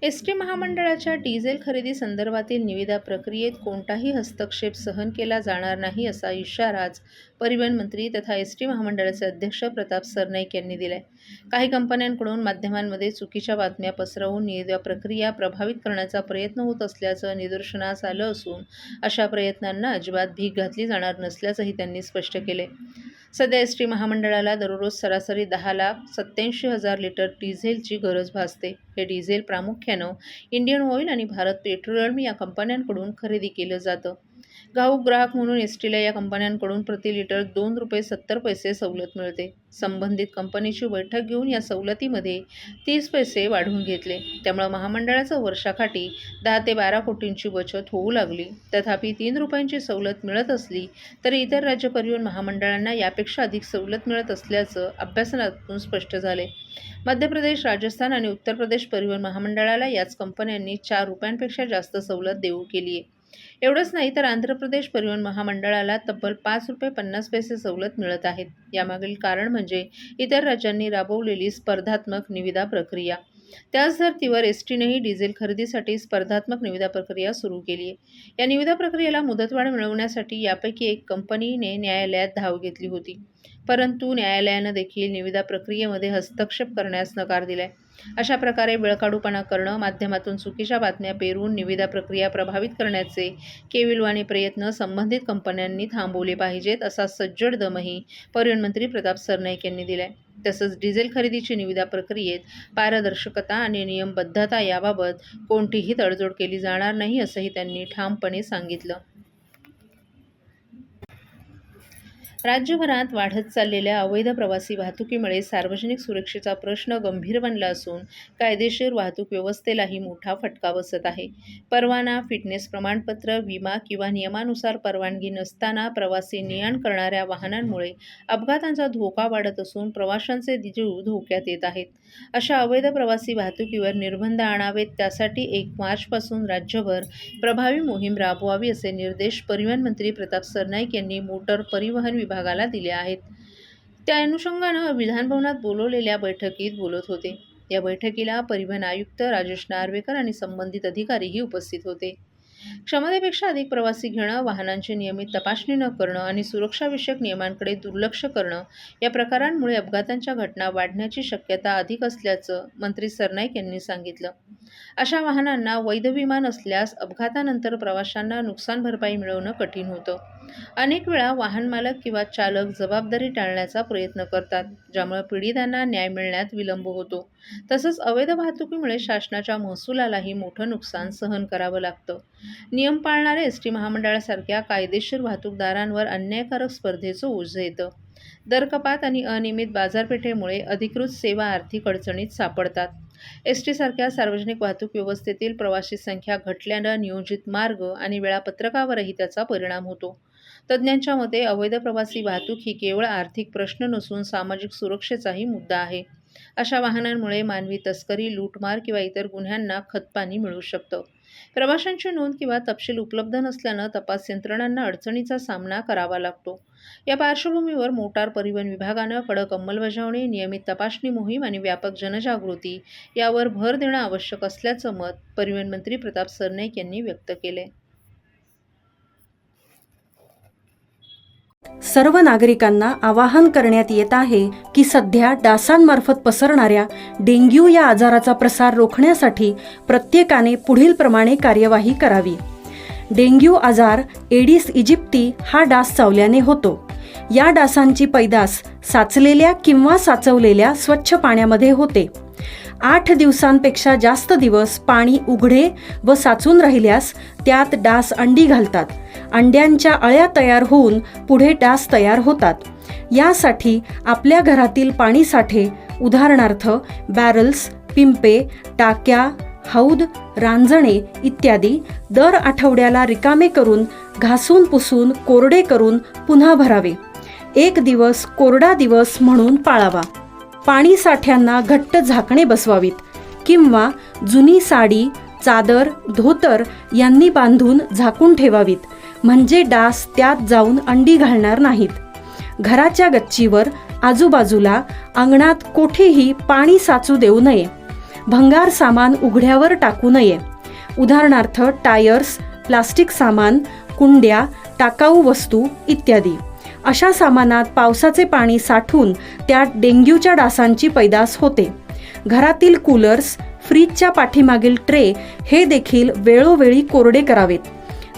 ST महामंडळाच्या diesel खरेदी संदर्भातील निविदा प्रक्रियेत कोणताही हस्तक्षेप सहन केला जाणार नाही असा इशारा आज परिवहन मंत्री तथा एसटी महामंडळाचे अध्यक्ष प्रताप सरनाईक यांनी दिलाय. काही कंपन्यांकडून माध्यमांमध्ये चुकीच्या बातम्या पसरवून निविदा प्रक्रिया प्रभावित करण्याचा प्रयत्न होत असल्याचं निदर्शनास आलं असून अशा प्रयत्नांना अजिबात भीक घातली जाणार नसल्याचंही त्यांनी स्पष्ट केले. सध्या एसटी महामंडळाला दररोज सरासरी 10,87,000 लिटर डिझेलची गरज भासते. हे डिझेल प्रामुख्यानं इंडियन ऑइल आणि भारत पेट्रोलियम या कंपन्यांकडून खरेदी केलं जातं. घाऊक ग्राहक म्हणून एसटीला या कंपन्यांकडून प्रति लिटर ₹2.70 सवलत मिळते. संबंधित कंपनीची बैठक घेऊन या सवलतीमध्ये 30 पैसे वाढवून घेतले. त्यामुळे महामंडळाचं वर्षाकाठी 10 ते 12 कोटींची बचत होऊ लागली. तथापि ₹3 सवलत मिळत असली तरी इतर राज्य परिवहन महामंडळांना यापेक्षा अधिक सवलत मिळत असल्याचं अभ्यासातून स्पष्ट झाले. मध्य प्रदेश, राजस्थान आणि उत्तर प्रदेश परिवहन महामंडळाला याच कंपन्यांनी ₹4पेक्षा जास्त सवलत देऊ केली आहे. एवढंच नाही तर आंध्र प्रदेश परिवहन महामंडळाला तब्बल ₹5.50 सवलत मिळत आहेत. यामागील कारण म्हणजे इतर राज्यांनी राबवलेली स्पर्धात्मक निविदा प्रक्रिया. त्याच धर्तीवर एसटीनेही डिझेल खरेदीसाठी स्पर्धात्मक निविदा प्रक्रिया सुरू केली आहे. या निविदा प्रक्रियेला मुदतवाढ मिळवण्यासाठी यापैकी एक कंपनीने न्यायालयात धाव घेतली होती. परंतु न्यायालयानं देखील निविदा प्रक्रियेमध्ये हस्तक्षेप करण्यास नकार दिलाय. अशा प्रकारे वेळकाढूपणा करणं, माध्यमातून चुकीच्या बातम्या पेरून निविदा प्रक्रिया प्रभावित करण्याचे केविलवाणे प्रयत्न संबंधित कंपन्यांनी थांबवले पाहिजेत असा सज्जड दमही परिवहन मंत्री प्रताप सरनाईक यांनी दिलाय. तसंच डिझेल खरेदीची निविदा प्रक्रियेत पारदर्शकता आणि नियमबद्धता याबाबत कोणतीही तडजोड केली जाणार नाही असंही त्यांनी ठामपणे सांगितलं. राज्यभरात वाढत चाललेल्या अवैध प्रवासी वाहतुकीमुळे सार्वजनिक सुरक्षेचा प्रश्न गंभीर बनला असून कायदेशीर वाहतूक व्यवस्थेलाही मोठा फटका बसत आहे. परवाना, फिटनेस प्रमाणपत्र, विमा किंवा नियमानुसार परवानगी नसताना प्रवासी ने-आण करणाऱ्या वाहनांमुळे अपघातांचा धोका वाढत असून प्रवाशांचे जीव धोक्यात येत आहेत. अशा अवैध प्रवासी वाहतुकीवर निर्बंध आणावेत, त्यासाठी 1 मार्चपासून राज्यभर प्रभावी मोहीम राबवावी असे निर्देश परिवहन मंत्री प्रताप सरनाईक यांनी मोटर परिवहन विभागाला दिले आहेत. त्या अनुषंगानं विधानभवनात बोलवलेल्या बैठकीत बोलत होते. या बैठकीला परिवहन आयुक्त राजेश नार्वेकर आणि संबंधित अधिकारीही उपस्थित होते. क्षमतेपेक्षा अधिक प्रवासी घेणं, वाहनांची नियमित तपासणी न करणं आणि सुरक्षाविषयक नियमांकडे दुर्लक्ष करणं या प्रकारांमुळे अपघातांच्या घटना वाढण्याची शक्यता अधिक असल्याचं मंत्री सरनाईक यांनी सांगितलं. अशा वाहनांना वैध विमा नसल्यास अपघातानंतर प्रवाशांना नुकसान भरपाई मिळवणं कठीण होतं. अनेक वेळा वाहन मालक किंवा चालक जबाबदारी टाळण्याचा प्रयत्न करतात, ज्यामुळे पीडितांना न्याय मिळण्यात विलंब होतो. तसंच अवैध वाहतुकीमुळे शासनाच्या महसुलालाही मोठं नुकसान सहन करावं लागतं. नियम पाळणाऱ्या एसटी महामंडळासारख्या कायदेशीर वाहतूकदारांवर अन्यायकारक स्पर्धेचं ओझं येतं. दरकपात आणि अनियमित बाजारपेठेमुळे अधिकृत सेवा आर्थिक अडचणीत सापडतात. एसटीसारख्या सार्वजनिक वाहतूक व्यवस्थेतील प्रवासी संख्या घटल्यानं नियोजित मार्ग आणि वेळापत्रकावरही त्याचा परिणाम होतो. तज्ज्ञांच्या मते अवैध प्रवासी वाहतूक ही केवळ आर्थिक प्रश्न नसून सामाजिक सुरक्षेचाही मुद्दा आहे. अशा वाहनांमुळे मानवी तस्करी, लूटमार किंवा इतर गुन्ह्यांना खतपाणी मिळू शकतं. प्रवाशांची नोंद किंवा तपशील उपलब्ध नसल्यानं तपास यंत्रणांना अडचणीचा सामना करावा लागतो. या पार्श्वभूमीवर मोटार परिवहन विभागानं कडक अंमलबजावणी, नियमित तपासणी मोहीम आणि व्यापक जनजागृती यावर भर देणं आवश्यक असल्याचं मत परिवहन मंत्री प्रताप सरनाईक यांनी व्यक्त केले. सर्व नागरिकांना आवाहन करण्यात येत आहे की सध्या डासांमार्फत पसरणाऱ्या डेंग्यू या आजाराचा प्रसार रोखण्यासाठी प्रत्येकाने पुढील प्रमाणे कार्यवाही करावी. डेंग्यू आजार एडिस इजिप्ती हा डास चावल्याने होतो. या डासांची पैदास साचलेल्या किंवा साचवलेल्या स्वच्छ पाण्यामध्ये होते. 8 दिवसांपेक्षा जास्त दिवस पाणी उघडे व साचून राहिल्यास त्यात डास अंडी घालतात. अंड्यांच्या अळ्या तयार होऊन पुढे डास तयार होतात. यासाठी आपल्या घरातील पाणीसाठे, उदाहरणार्थ बॅरल्स, पिंपे, टाक्या, हौद, रांजणे इत्यादी दर आठवड्याला रिकामे करून घासून पुसून कोरडे करून पुन्हा भरावे. 1 दिवस कोरडा दिवस म्हणून पाळावा. पाणी साठ्यांना घट्ट झाकणे बसवावीत किंवा जुनी साडी, चादर, धोतर यांनी बांधून झाकून ठेवावीत, म्हणजे डास त्यात जाऊन अंडी घालणार नाहीत. घराच्या गच्चीवर, आजूबाजूला, अंगणात कोठेही पाणी साचू देऊ नये. भंगार सामान उघड्यावर टाकू नये. उदाहरणार्थ टायर्स, प्लास्टिक सामान, कुंड्या, टाकाऊ वस्तू इत्यादी. अशा सामानात पावसाचे पाणी साठून त्यात डेंग्यूच्या डासांची पैदास होते. घरातील कूलर्स, फ्रीजच्या पाठीमागील ट्रे हे देखील वेळोवेळी कोरडे करावेत.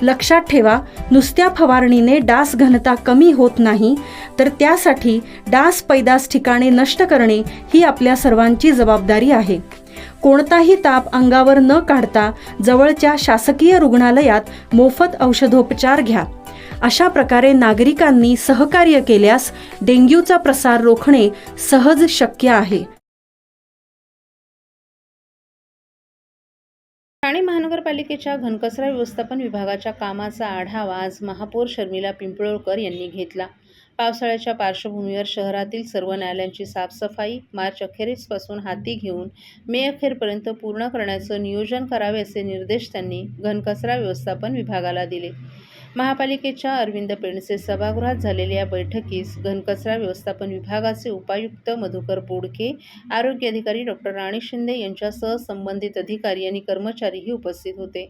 लक्षात ठेवा, नुसत्या फवारणीने डास घनता कमी होत नाही, तर त्यासाठी डास पैदास ठिकाणे नष्ट करणे ही आपल्या सर्वांची जबाबदारी आहे. कोणताही ताप अंगावर न काढता जवळच्या शासकीय रुग्णालयात मोफत औषधोपचार घ्या. अशा प्रकारे नागरिकांनी सहकार्य केल्यास डेंग्यूचा प्रसार रोखणे सहज शक्य आहे. ठाणे महानगरपालिकेच्या घनकचरा व्यवस्थापन विभागाच्या कामाचा आढावा आज महापौर शर्मिला पिंपळकर यांनी घेतला. पावसाळ्याच्या पार्श्वभूमीवर शहरातील सर्व नाल्यांची साफसफाई मार्च अखेरीसपासून हाती घेऊन मे अखेरपर्यंत पूर्ण करण्याचं नियोजन करावे असे निर्देश त्यांनी घनकचरा व्यवस्थापन विभागाला दिले. महापालिकेच्या अरविंद पेंडसे सभागृहात झालेल्या या बैठकीस घनकचरा व्यवस्थापन विभागाचे उपायुक्त मधुकर बोडके, आरोग्य अधिकारी डॉक्टर राणी शिंदे यांच्यासह संबंधित अधिकारी आणि कर्मचारीही उपस्थित होते.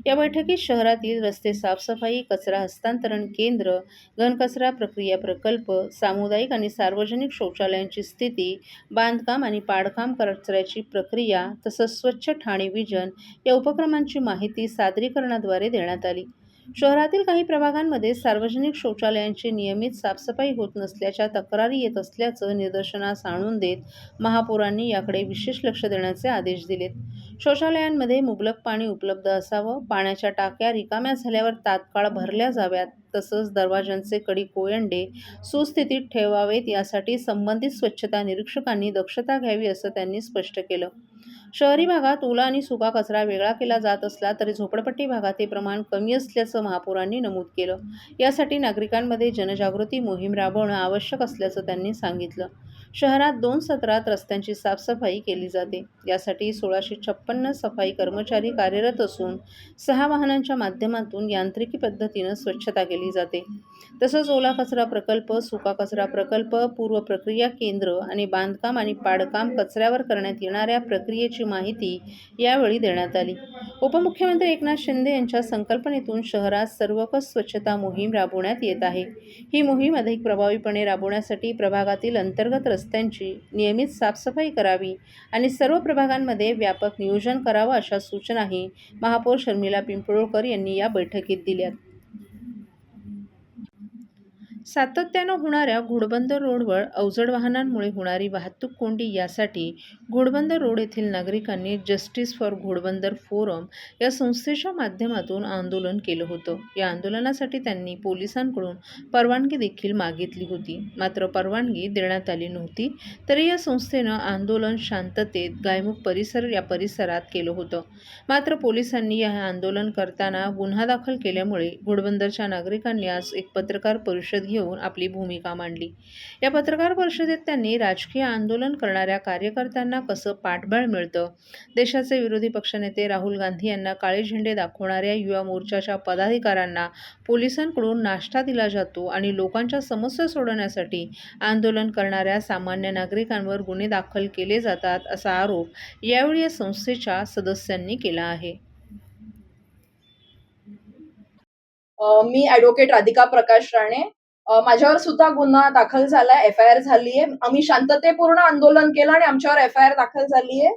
या बैठकीत शहरातील रस्ते साफसफाई, कचरा हस्तांतरण केंद्र, घनकचरा प्रक्रिया प्रकल्प, सामुदायिक आणि सार्वजनिक शौचालयांची स्थिती, बांधकाम आणि पाडकाम कचऱ्याची प्रक्रिया तसंच स्वच्छ ठाणे विजन या उपक्रमांची माहिती सादरीकरणाद्वारे देण्यात आली. शहरातील काही प्रभागांमध्ये सार्वजनिक शौचालयांची नियमित साफसफाई होत नसल्याच्या तक्रारी येत असल्याचं निदर्शनास आणून देत महापौरांनी याकडे विशेष लक्ष देण्याचे आदेश दिलेत. शौचालयांमध्ये मुबलक पाणी उपलब्ध असावं, पाण्याच्या टाक्या रिकाम्या झाल्यावर तात्काळ भरल्या जाव्यात, तसंच दरवाजांचे कडी कोयंडे सुस्थितीत ठेवावेत यासाठी संबंधित स्वच्छता निरीक्षकांनी दक्षता घ्यावी असं त्यांनी स्पष्ट केलं. शहरी भागात ओला आणि सुका कचरा वेगळा केला जात असला तरी झोपडपट्टी भागात हे प्रमाण कमी असल्याचं महापौरांनी नमूद केलं. यासाठी नागरिकांमध्ये जनजागृती मोहीम राबवणं आवश्यक असल्याचं त्यांनी सांगितलं. शहरात 2 सत्रात रस्त्यांची साफसफाई केली जाते. यासाठी 1656 सफाई कर्मचारी कार्यरत असून 6 वाहनांच्या माध्यमातून यांत्रिकी पद्धतीनं स्वच्छता केली जाते. तसंच ओला कचरा प्रकल्प, सुका कचरा प्रकल्प, पूर्व प्रक्रिया केंद्र आणि बांधकाम आणि पाडकाम कचऱ्यावर करण्यात येणाऱ्या प्रक्रियेची माहिती यावेळी देण्यात आली. उपमुख्यमंत्री एकनाथ शिंदे यांच्या संकल्पनेतून शहरात सर्वकष स्वच्छता मोहीम राबवण्यात येत आहे. ही मोहीम अधिक प्रभावीपणे राबवण्यासाठी प्रभागातील अंतर्गत रस्त्यांची नियमित साफसफाई करावी आणि सर्व प्रभागांमध्ये व्यापक नियोजन करावं अशा सूचनाही महापौर शर्मिला पिंपळकर यांनी या बैठकीत दिल्यात. सातत्यानं होणाऱ्या घोडबंदर रोडवर अवजड वाहनांमुळे होणारी वाहतूक कोंडी यासाठी घोडबंदर रोड येथील नागरिकांनी जस्टिस फॉर घोडबंदर फोरम या संस्थेच्या माध्यमातून आंदोलन केलं होतं. या आंदोलनासाठी त्यांनी पोलिसांकडून परवानगी देखील मागितली होती, मात्र परवानगी देण्यात आली नव्हती. तरी या संस्थेनं आंदोलन शांततेत गायमुख परिसर या परिसरात केलं होतं. मात्र पोलिसांनी या आंदोलन करताना गुन्हा दाखल केल्यामुळे घोडबंदरच्या नागरिकांनी आज एक पत्रकार परिषद घेऊन आपली भूमिका मांडली. या पत्रकार परिषदेत त्यांनी राजकीय आंदोलन करणाऱ्या कार्यकर्त्यांना कसं पाठबळ मिळतं, देशाचे विरोधी पक्षनेते राहुल गांधी यांना काळे झेंडे दाखवणाऱ्या युवा मोर्चाच्या पदाधिकाऱ्यांना पोलिसांकडून नाश्ता दिला जातो आणि लोकांच्या समस्या सोडवण्यासाठी आंदोलन करणाऱ्या सामान्य नागरिकांवर गुन्हे दाखल केले जातात असा आरोप यावेळी या संस्थेच्या सदस्यांनी केला आहे. मी ॲडव्होकेट राधिका प्रकाश राणे. माझ्यावर सुद्धा गुन्हा दाखल झालाय, FIR झालीये. आम्ही शांततेपूर्ण आंदोलन केलं आणि आमच्यावर FIR दाखल झालीये.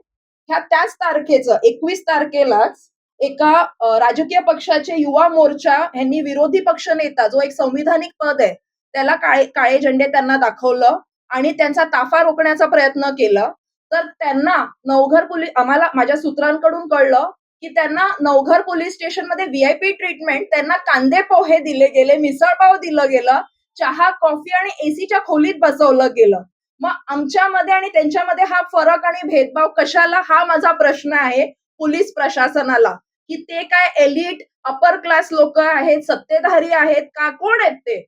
ह्या त्याच तारखेचं 21 तारखेलाच एका राजकीय पक्षाचे युवा मोर्चा यांनी विरोधी पक्षनेता जो एक संविधानिक पद आहे त्याला काळे झेंडे त्यांना दाखवलं आणि त्यांचा ताफा रोखण्याचा प्रयत्न केला. तर त्यांना नवघर पोलीस आम्हाला माझ्या सूत्रांकडून कळलं की त्यांना नवघर पोलीस स्टेशनमध्ये VIP ट्रीटमेंट, त्यांना कांदे पोहे दिले गेले, मिसळपाव दिलं गेलं, चहा, कॉफी आणि ACच्या खोलीत बसवलं गेलं. मग आमच्यामध्ये आणि त्यांच्यामध्ये हा फरक आणि भेदभाव कशाला, हा माझा प्रश्न आहे पोलीस प्रशासनाला, की ते काय एलिट अपर क्लास लोक आहेत, सत्तेधारी आहेत का, कोण आहेत ते?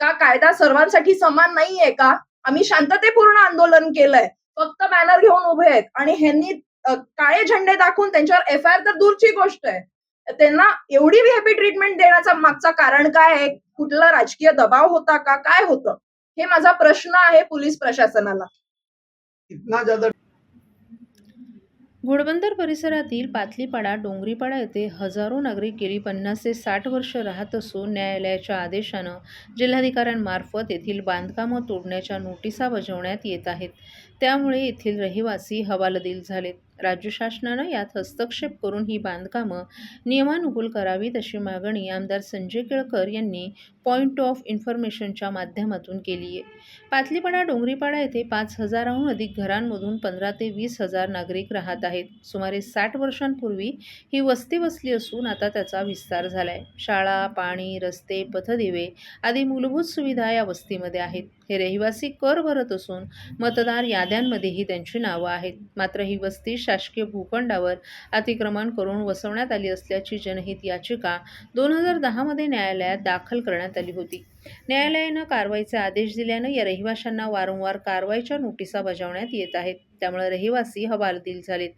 का कायदा सर्वांसाठी समान नाहीये का? आम्ही शांततेपूर्ण आंदोलन केलंय, फक्त बॅनर घेऊन उभे आहेत आणि ह्यांनी काळे झेंडे दाखवून त्यांच्यावर FIR तर दूरची गोष्ट आहे, त्यांना एवढी VIP ट्रीटमेंट देण्याचा मागचा कारण काय आहे? कुठला राजकीय दबाव होता का, काय होतं? हे माझा प्रश्न आहे पोलीस प्रशासनाला. घोडबंदर परिसरातील पातलीपाडा, डोंगरीपाडा येथे हजारो नागरिक गेली 50 ते 60 वर्ष राहत असून न्यायालयाच्या आदेशानं जिल्हाधिकाऱ्यांमार्फत येथील बांधकामं तोडण्याच्या नोटिसा बजावण्यात येत आहेत. त्यामुळे येथील रहिवासी हवालदिल झालेत. राज्य शासनानं यात हस्तक्षेप करून ही बांधकामं नियमानुकूल करावीत अशी मागणी आमदार संजय केळकर यांनी पॉईंट ऑफ इन्फॉर्मेशनच्या माध्यमातून केली आहे. पातलीपाडा, डोंगरीपाडा येथे 5,000हून अधिक घरांमधून 15 ते 20,000 नागरिक राहत आहेत. सुमारे 60 वर्षांपूर्वी ही वस्ती वसली असून आता त्याचा विस्तार झालाय. शाळा, पाणी, रस्ते, पथदिवे आदी मूलभूत सुविधा या वस्तीमध्ये आहेत. हे रहिवासी कर भरत असून मतदार याद्यांमध्येही त्यांची नावं आहेत. मात्र ही वस्ती शासकीय भूखंडावर अतिक्रमण करून वसवण्यात आली असल्याची जनहित याचिका 2010 मध्ये न्यायालयात दाखल करण्यात आली होती. न्यायालयानं कारवाईचे आदेश दिल्यानं या रहिवाशांना वारंवार कारवाईच्या नोटिसा बजावण्यात येत आहेत. त्यामुळे रहिवासी हवालदिल झालेत.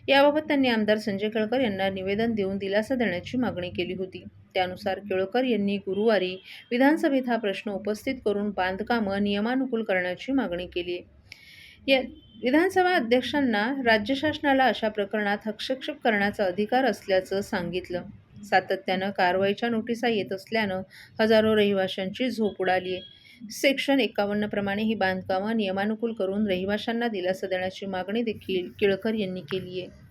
याबाबत त्यांनी आमदार संजय केळकर यांना निवेदन देऊन दिलासा देण्याची मागणी केली होती. त्यानुसार केळकर यांनी गुरुवारी विधानसभेत हा प्रश्न उपस्थित करून बांधकामं नियमानुकूल करण्याची मागणी केली आहे. या विधानसभा अध्यक्षांना राज्य शासनाला अशा प्रकरणात हस्तक्षेप करण्याचा अधिकार असल्याचं सांगितलं. सातत्यानं कारवाईच्या नोटिसा येत असल्यानं हजारो रहिवाशांची झोप उडाली आहे. सेक्शन 51 प्रमाणे ही बांधकामं नियमानुकूल करून रहिवाशांना दिलासा देण्याची मागणी देखील केळकर यांनी केली आहे.